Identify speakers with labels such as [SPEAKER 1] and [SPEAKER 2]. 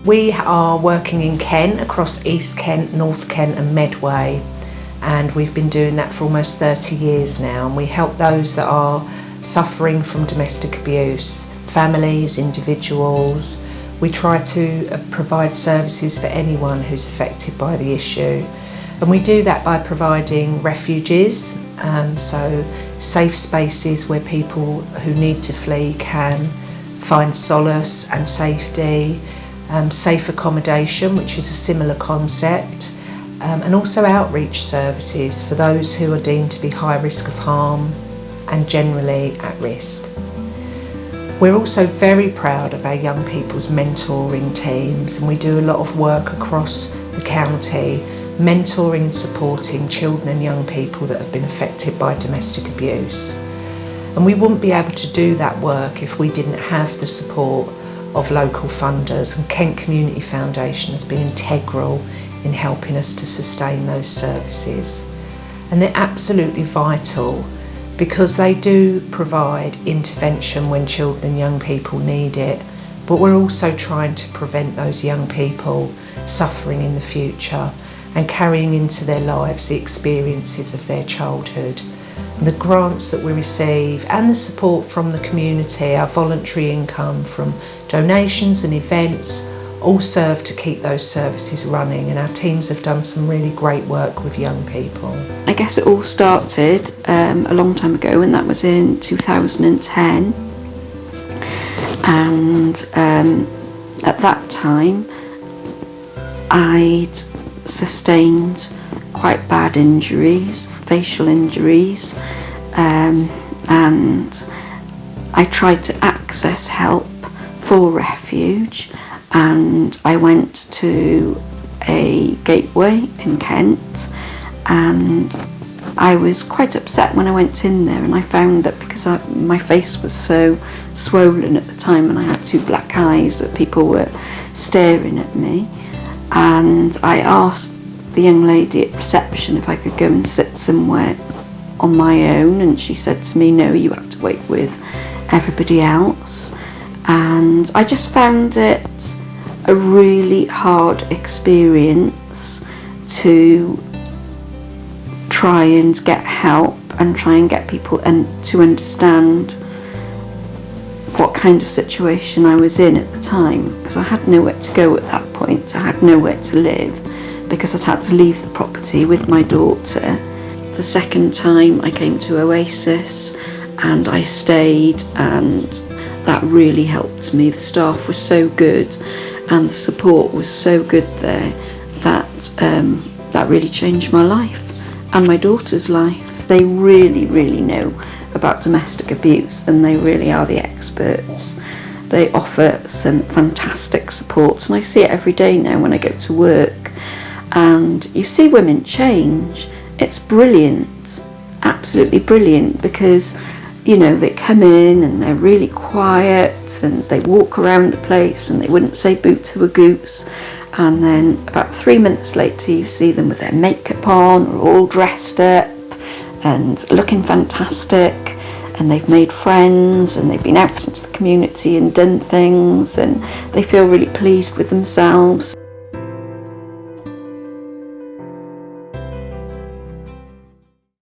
[SPEAKER 1] We are working in Kent, across East Kent, North Kent and Medway, and we've been doing that for almost 30 years now, and we help those that are suffering from domestic abuse, families, individuals. We try to provide services for anyone who's affected by the issue, and we do that by providing refuges, so safe spaces where people who need to flee can find solace and safety, safe accommodation, which is a similar concept, and also outreach services for those who are deemed to be high risk of harm and generally at risk. We're also very proud of our young people's mentoring teams, and we do a lot of work across the county, mentoring and supporting children and young people that have been affected by domestic abuse. And we wouldn't be able to do that work if we didn't have the support of local funders, and Kent Community Foundation has been integral in helping us to sustain those services. And they're absolutely vital because they do provide intervention when children and young people need it, but we're also trying to prevent those young people suffering in the future and carrying into their lives the experiences of their childhood. The grants that we receive and the support from the community, our voluntary income from donations and events, all serve to keep those services running, and our teams have done some really great work with young people.
[SPEAKER 2] I guess it all started a long time ago, and that was in 2010, and at that time I'd sustained quite bad injuries, facial injuries, and I tried to access help for refuge, and I went to a gateway in Kent, and I was quite upset when I went in there, and I found that because my face was so swollen at the time and I had 2 black eyes, that people were staring at me, and I asked the young lady at reception if I could go and sit somewhere on my own, and she said to me, no, you have to wait with everybody else. And I just found it a really hard experience to try and get help and try and get people to understand what kind of situation I was in at the time, because I had nowhere to go at that point. I had nowhere to live because I'd had to leave the property with my daughter. The second time I came to Oasis and I stayed, and that really helped me. The staff was so good and the support was so good there that really changed my life and my daughter's life. They really know about domestic abuse, and they really are the experts. They offer some fantastic support, and I see it every day now when I go to work, and you see women change. It's brilliant, absolutely brilliant, because you know, they come in and they're really quiet and they walk around the place and they wouldn't say boot to a goose, and then about 3 minutes later you see them with their makeup on or all dressed up and looking fantastic, and they've made friends and they've been out into the community and done things, and they feel really pleased with themselves.